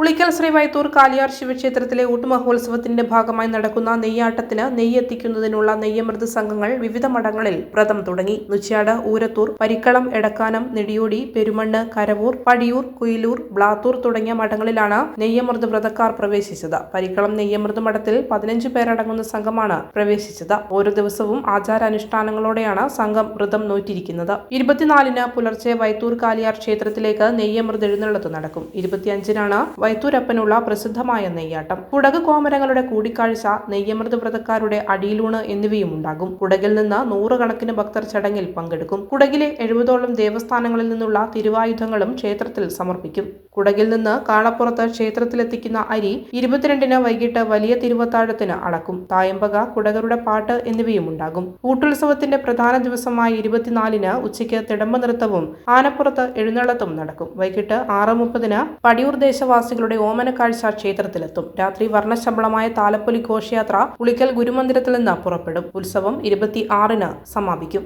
ഉളിക്കൽ ശ്രീ വൈത്തൂർ കാലിയാർ ശിവക്ഷേത്രത്തിലെ ഊട്ടുമഹോത്സവത്തിന്റെ ഭാഗമായി നടക്കുന്ന നെയ്യാട്ടത്തിന് നെയ്യെത്തിക്കുന്നതിനുള്ള നെയ്യമൃത് സംഘങ്ങൾ വിവിധ മഠങ്ങളിൽ വ്രതം തുടങ്ങി. നുച്ച്യാട്, ഊരത്തൂർ, പരിക്കളം, എടക്കാനം, നെടിയോടി, പെരുമണ്ണ്, കരവൂർ, പടിയൂർ, കുയിലൂർ, ബ്ലാത്തൂർ തുടങ്ങിയ മഠങ്ങളിലാണ് നെയ്യമൃത് വ്രതക്കാർ പ്രവേശിച്ചത്. പരിക്കളം നെയ്യമൃത് മഠത്തിൽ 15 പേരടങ്ങുന്ന സംഘമാണ് പ്രവേശിച്ചത്. ഓരോ ദിവസവും ആചാരാനുഷ്ഠാനങ്ങളോടെയാണ് സംഘം വ്രതം നോറ്റിരിക്കുന്നത്. 24-ന് പുലർച്ചെ വൈത്തൂർ കാലിയാർ ക്ഷേത്രത്തിലേക്ക് നെയ്യമൃത് എഴുന്നള്ളത്ത് നടക്കും. 25-നാണ് വൈത്തൂരപ്പനുള്ള പ്രസിദ്ധമായ നെയ്യാട്ടം. കുടക് കോമരങ്ങളുടെ കൂടിക്കാഴ്ച, നെയ്യമൃത് വ്രതക്കാരുടെ അടിയിലൂണ് എന്നിവയും ഉണ്ടാകും. കുടകിൽ നിന്ന് 100 കണക്കിന് ഭക്തർ ചടങ്ങിൽ പങ്കെടുക്കും. കുടകിലെ 70ഓളം ദേവസ്ഥാനങ്ങളിൽ നിന്നുള്ള തിരുവായുധങ്ങളും ക്ഷേത്രത്തിൽ സമർപ്പിക്കും. കുടകിൽ നിന്ന് കാണപ്പുറത്ത് ക്ഷേത്രത്തിലെത്തിക്കുന്ന അരി 22-ന് വൈകിട്ട് വലിയ തിരുവത്താഴത്തിന് അടക്കും. തായമ്പക, കുടകരുടെ പാട്ട് എന്നിവയും ഉണ്ടാകും. ഊട്ടുത്സവത്തിന്റെ പ്രധാന ദിവസമായ 24-ന് ഉച്ചയ്ക്ക് തിടമ്പ നൃത്തവും ആനപ്പുറത്ത് എഴുന്നള്ളത്തും നടക്കും. വൈകിട്ട് 6:30-ന് പടിയൂർ ദേശവാസികളുടെ ഓമനക്കാഴ്ച ക്ഷേത്രത്തിലെത്തും. രാത്രി വർണ്ണശബളമായ താലപ്പൊലി ഘോഷയാത്ര ഉളിക്കൽ ഗുരുമന്ദിരത്തിൽ നിന്ന് പുറപ്പെടും. ഉത്സവം 26-ന് സമാപിക്കും.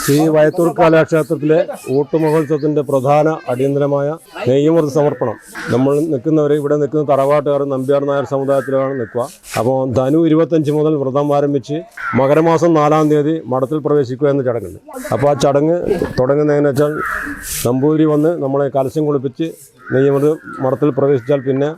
ശ്രീ വൈത്തൂർ കലാക്ഷേത്രത്തിലെ ഊട്ടുമഹോത്സവത്തിന്റെ പ്രധാന അടിയന്തരമായ നെയ്യമൃത് സമർപ്പണം. നമ്മൾ നിൽക്കുന്നവർ ഇവിടെ നിൽക്കുന്ന തറവാട്ടുകാർ നമ്പ്യാർ നായർ സമുദായത്തിലാണ് നിൽക്കുക. അപ്പോൾ ധനു 25 മുതൽ വ്രതം ആരംഭിച്ച് മകരമാസം 4-ാം തീയതി മഠത്തിൽ പ്രവേശിക്കുക എന്ന ചടങ്ങുണ്ട്. അപ്പോൾ ആ ചടങ്ങ് തുടങ്ങുന്നതെന്ന് വെച്ചാൽ നമ്പൂതിരി വന്ന് നമ്മളെ കലശം കുളിപ്പിച്ച് നെയ്യമൃത് മഠത്തിൽ പ്രവേശിച്ചാൽ പിന്നെ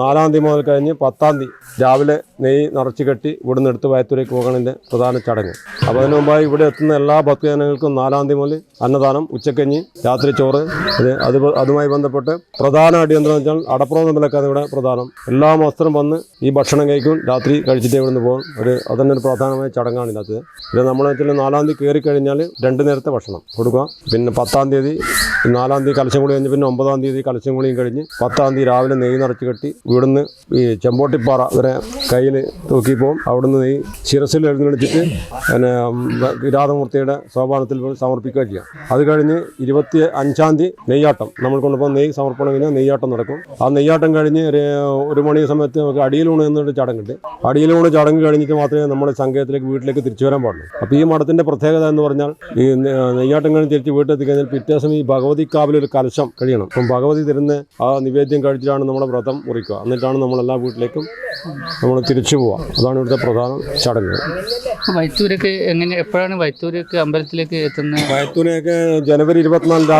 4-ാം തീയതി മുതൽ കഴിഞ്ഞ് 10-ാം തീയതി രാവിലെ നെയ്യ് നിറച്ച് കെട്ടി ഇവിടുന്ന് എടുത്ത് വയത്തൂരേക്ക് പോകണതിൻ്റെ പ്രധാന ചടങ്ങ്. അപ്പോൾ അതിനു മുമ്പായി ഇവിടെ എത്തുന്ന എല്ലാ ഭക്തജനങ്ങൾക്കും 4-ാം തീയതി മുതൽ അന്നദാനം, ഉച്ചക്കഞ്ഞി, രാത്രി ചോറ്. അതുമായി ബന്ധപ്പെട്ട് പ്രധാന അടിയന്തരം വെച്ചാൽ അടപ്രഥമൻ വിലക്കാതെ ഇവിടെ പ്രധാനം. എല്ലാ മാസത്തിലും വന്ന് ഈ ഭക്ഷണം കഴിക്കും. രാത്രി കഴിച്ചിട്ട് ഇവിടുന്ന് പോകും. അതന്നെ ഒരു പ്രധാനമായ ചടങ്ങാണ് ഇതിനകത്ത്. പിന്നെ നമ്മളെ വെച്ചാൽ 4-ാം തീയതി കയറി കഴിഞ്ഞാൽ 2 നേരത്തെ ഭക്ഷണം കൊടുക്കുക. പിന്നെ 10-ാം തീയതി 4-ാം തീയതി കലശം കൂടി കഴിഞ്ഞ് പിന്നെ 9-ാം തീയതി കലശം കൂടിയും കഴിഞ്ഞ് 10-ാം തീയതി രാവിലെ നെയ്യ് നിറച്ച് കെട്ടി ഇവിടുന്ന് ഈ ചെമ്പോട്ടിപ്പാറ വരെ കയ്യിൽ തൂക്കി പോകും. അവിടുന്ന് നെയ്യ് ശിരസിൽ എഴുന്നള്ളിച്ചിട്ട് പിന്നെ കിരാതമൂർത്തിയുടെ സോപാനത്തിൽ സമർപ്പിക്കുകയും ചെയ്യാം. അത് കഴിഞ്ഞ് 25-ാം തീയതി നെയ്യാട്ടം, നമ്മൾ കൊണ്ടുപോകുന്ന നെയ്യ് സമർപ്പണം കഴിഞ്ഞാൽ നെയ്യാട്ടം നടക്കും. ആ നെയ്യാട്ടം കഴിഞ്ഞ് 1 മണി സമയത്ത് നമുക്ക് അടിയിലൂണ് എന്നൊരു ചടങ്ങുണ്ട്. അടിയിലൂണ് ചടങ്ങ് കഴിഞ്ഞിട്ട് മാത്രമേ നമ്മുടെ സംഘത്തിലേക്ക് വീട്ടിലേക്ക് തിരിച്ചു വരാൻ പാടുള്ളൂ. അപ്പോൾ ഈ മഠത്തിന്റെ പ്രത്യേകത എന്ന് പറഞ്ഞാൽ ഈ നെയ്യാട്ടം കഴിഞ്ഞ് തിരിച്ച് വീട്ടിലെത്തി കഴിഞ്ഞാൽ പിറ്റേ ദിവസം ഈ ഭഗവതിക്കാവിലൊരു കലശം കഴിയണം. അപ്പം ഭഗവതി തരുന്ന ആ നിവേദ്യം കഴിച്ചിട്ടാണ് നമ്മുടെ വ്രതം മുറിക്കുക. എന്നിട്ടാണ് നമ്മളെല്ലാ വീട്ടിലേക്കും നമ്മൾ തിരിച്ചു പോവുക. അതാണ് ഇവിടുത്തെ പ്രധാന ചടങ്ങ്. വൈത്തൂരൊക്കെ എപ്പോഴാണ് വൈത്തൂരൊക്കെ അമ്പലത്തിലേക്ക് എത്തുന്നത്? വൈത്തൂരൊക്കെ ജനുവരി 24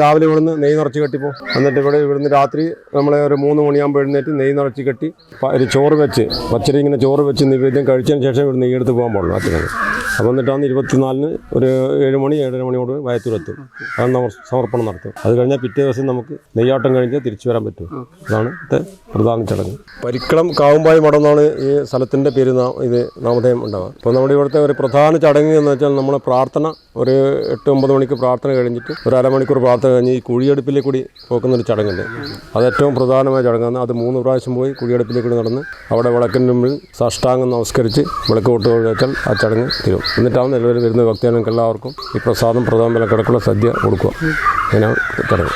രാവിലെ ഇവിടുന്ന് നെയ്യ് നിറച്ച് കെട്ടിപ്പോ. എന്നിട്ട് ഇവിടുന്ന് രാത്രി നമ്മളെ ഒരു 3 മണിയാകുമ്പോൾ എഴുന്നേറ്റ് നെയ്യ് നിറച്ച് കെട്ടി ഒരു ചോറ് വെച്ച് പച്ചരി ഇങ്ങനെ ചോറ് വെച്ച് നിവേദ്യം കഴിച്ചതിന് ശേഷം ഇവിടെ നെയ്യ് എടുത്ത് പോകാൻ പാടുള്ളൂ അച്ഛനത്. അപ്പോൾ എന്നിട്ടാണ് 24-ന് ഒരു 7 മണി 7:30 മണിയോട് വയത്തൂരെത്തും. അത് നമ്മൾ സമർപ്പണം നടത്തും. അത് കഴിഞ്ഞാൽ പിറ്റേ ദിവസം നമുക്ക് നെയ്യാട്ടം കഴിഞ്ഞാൽ തിരിച്ചു വരാൻ പറ്റും. അതാണ് പ്രധാന ചടങ്ങ്. പരിക്കളം കാവുമ്പായി മഠം എന്നാണ് ഈ സ്ഥലത്തിൻ്റെ പേര്. ഇത് നാമധേയം ഉണ്ടാവുക. അപ്പോൾ നമ്മുടെ ഇവിടുത്തെ ഒരു പ്രധാന ചടങ്ങ് എന്ന് വെച്ചാൽ നമ്മളെ പ്രാർത്ഥന ഒരു 8-9 മണിക്ക് പ്രാർത്ഥന കഴിഞ്ഞിട്ട് ഒരു അരമണിക്കൂർ പ്രാർത്ഥന കഴിഞ്ഞ് ഈ കുഴിയെടുപ്പിലേക്ക് കൂടി പോക്കുന്നൊരു ചടങ്ങുണ്ട്. അത് ഏറ്റവും പ്രധാനമായ ചടങ്ങാണ്. അത് 3 പ്രാവശ്യം പോയി കുഴിയെടുപ്പിലേക്ക് കൂടി നടന്ന് അവിടെ വിളക്കിൻ്റെ മുമ്പിൽ സാഷ്ടാംഗം നമസ്കരിച്ച് വിളക്ക് കൊട്ട് വെച്ചാൽ ആ ചടങ്ങ് തീരും. എന്നിട്ടാണ് നിലവിൽ വരുന്ന ഭക്തജനങ്ങൾക്ക് എല്ലാവർക്കും ഈ പ്രസാദം പ്രധാന വിലക്കിടക്കുള്ള സദ്യ കൊടുക്കുക. അങ്ങനെയാണ് ചടങ്ങ്.